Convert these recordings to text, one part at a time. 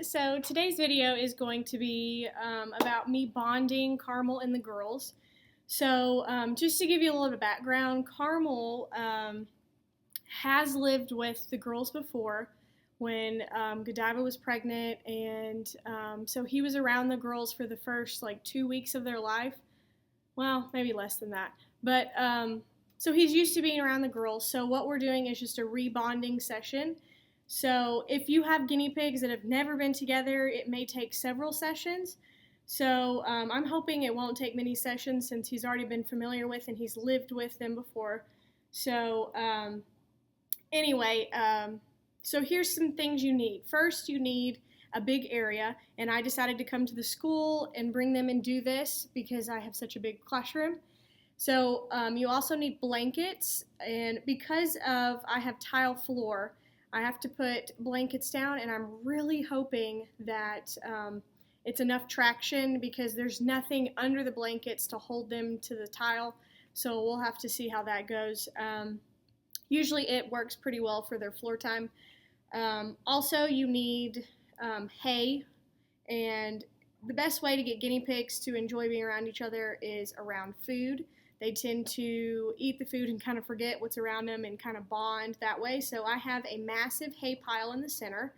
So today's video is going to be about me bonding Carmel and the girls. So just to give you a little bit of background, Carmel has lived with the girls before when Godiva was pregnant, and so he was around the girls for the first like 2 weeks of their life. Well, maybe less than that. But so he's used to being around the girls. So what we're doing is just a rebonding session. So if you have guinea pigs that have never been together, it may take several sessions. So I'm hoping it won't take many sessions since he's already been familiar with and he's lived with them before. So anyway, so here's some things you need. First, you need a big area, and I decided to come to the school and bring them and do this because I have such a big classroom. So you also need blankets, and because of I have tile floor, I have to put blankets down, and I'm really hoping that it's enough traction because there's nothing under the blankets to hold them to the tile, so we'll have to see how that goes. Usually it works pretty well for their floor time. Also, you need hay, and the best way to get guinea pigs to enjoy being around each other is around food. They tend to eat the food and kind of forget what's around them and kind of bond that way. So I have a massive hay pile in the center.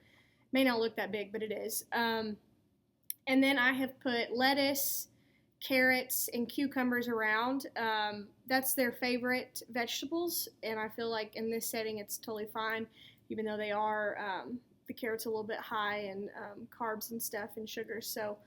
May not look that big, but it is. And then I have put lettuce, carrots, and cucumbers around. That's their favorite vegetables, and I feel like in this setting it's totally fine, even though they are, the carrots are a little bit high in carbs and stuff and sugars. So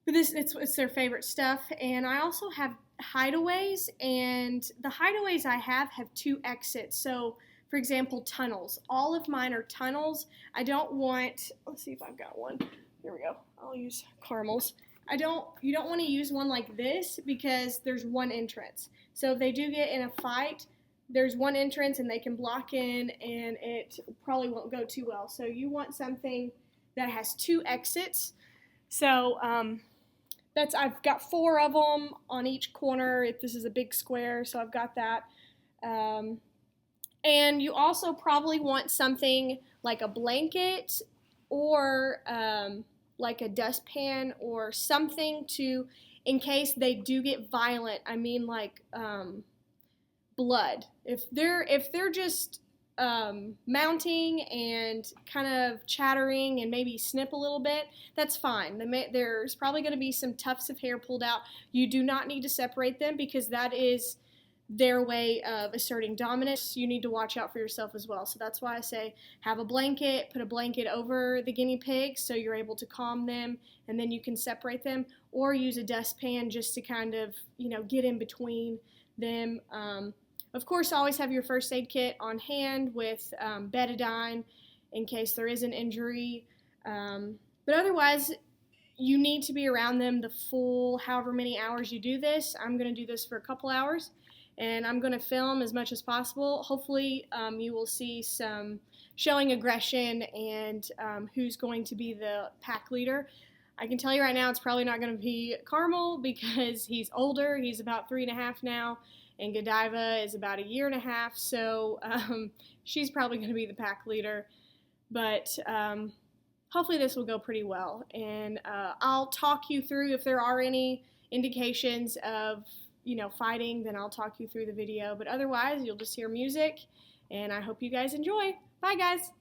but it's their favorite stuff. And I also have hideaways, and the hideaways I have 2 exits. So for example, tunnels. All of mine are tunnels. I don't want, let's see if I've got one. Here we go. I'll use Carmel's. You don't want to use one like this because there's one entrance. So if they do get in a fight, there's one entrance and they can block in, and it probably won't go too well. So you want something that has 2 exits. So I've got 4 of them on each corner. If this is a big square, so I've got that. And you also probably want something like a blanket or like a dustpan or something to, in case they do get violent. I mean, like blood. If they're just mounting and kind of chattering and maybe snip a little bit, that's fine. There's probably going to be some tufts of hair pulled out. You do not need to separate them because that is their way of asserting dominance. You need to watch out for yourself as well. So that's why I say have a blanket, put a blanket over the guinea pigs so you're able to calm them, and then you can separate them, or use a dustpan just to kind of, get in between them. Of course, always have your first aid kit on hand with betadine in case there is an injury. But otherwise, you need to be around them the full however many hours you do this. I'm going to do this for a couple hours, and I'm going to film as much as possible. Hopefully, you will see some showing aggression and who's going to be the pack leader. I can tell you right now it's probably not going to be Carmel because he's older. He's about 3.5 now. And Godiva is about 1.5 years, so she's probably going to be the pack leader. But hopefully this will go pretty well. And I'll talk you through if there are any indications of, fighting, then I'll talk you through the video. But otherwise, you'll just hear music, and I hope you guys enjoy. Bye, guys.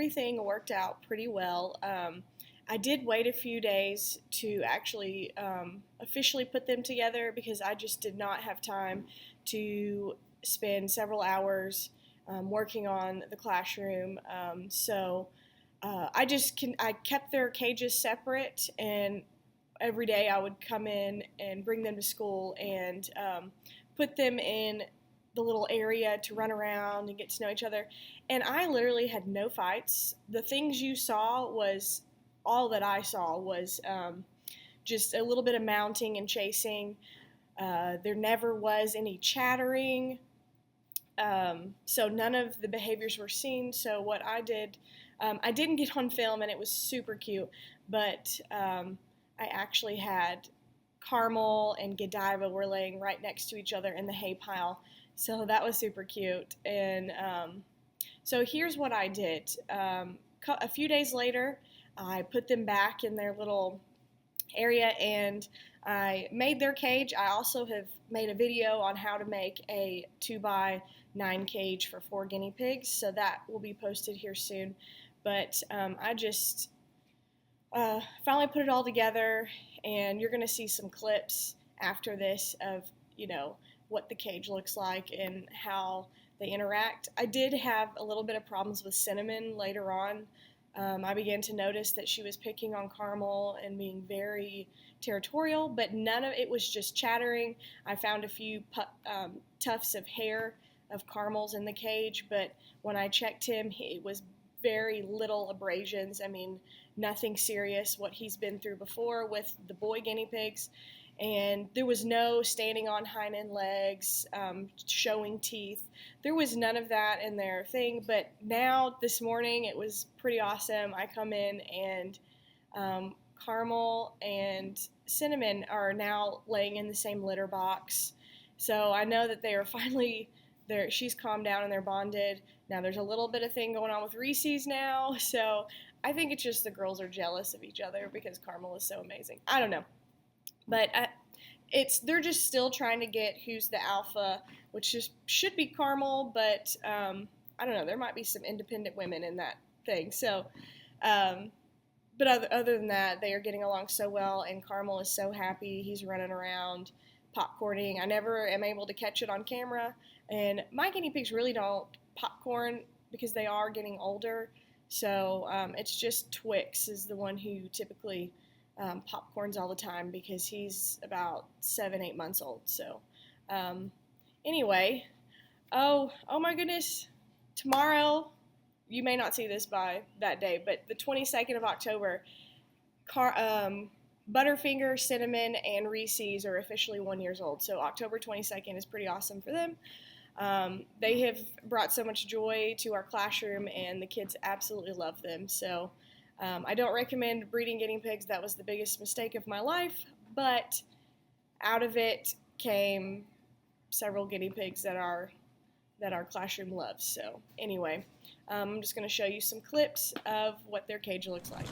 everything worked out pretty well. I did wait a few days to actually officially put them together because I just did not have time to spend several hours working on the classroom. I kept their cages separate, and every day I would come in and bring them to school and put them in the little area to run around and get to know each other. And I literally had no fights. The things you saw was all that I saw was just a little bit of mounting and chasing. There never was any chattering. So none of the behaviors were seen. So what I did, I didn't get on film, and it was super cute, but I actually had Carmel and Godiva were laying right next to each other in the hay pile. So that was super cute. And so here's what I did. A few days later, I put them back in their little area, and I made their cage. I also have made a video on how to make a 2x9 cage for 4 guinea pigs, so that will be posted here soon. But I just finally put it all together, and you're going to see some clips after this of, what the cage looks like and how they interact. I did have a little bit of problems with Cinnamon later on. I began to notice that she was picking on Carmel and being very territorial, but none of it was just chattering. I found a few tufts of hair of Carmel's in the cage, but when I checked him, it was very little abrasions. I mean, nothing serious, what he's been through before with the boy guinea pigs. And there was no standing on hind end legs, showing teeth. There was none of that in their thing. But now, this morning, it was pretty awesome. I come in, and Carmel and Cinnamon are now laying in the same litter box. So I know that they are finally there. She's calmed down and they're bonded. Now there's a little bit of thing going on with Reese's now. So I think it's just the girls are jealous of each other because Carmel is so amazing. I don't know. But they're just still trying to get who's the alpha, which should be Carmel, but I don't know. There might be some independent women in that thing. So, but other than that, they are getting along so well, and Carmel is so happy. He's running around, popcorning. I never am able to catch it on camera, and my guinea pigs really don't popcorn because they are getting older. So it's just Twix is the one who typically popcorns all the time because he's about 7-8 months old. So anyway, oh my goodness, tomorrow, you may not see this by that day, but the 22nd of October, Butterfinger, Cinnamon, and Reese's are officially 1 year old. So October 22nd is pretty awesome for them. They have brought so much joy to our classroom, and the kids absolutely love them. So I don't recommend breeding guinea pigs. That was the biggest mistake of my life, but out of it came several guinea pigs that our classroom loves. So anyway, I'm just going to show you some clips of what their cage looks like.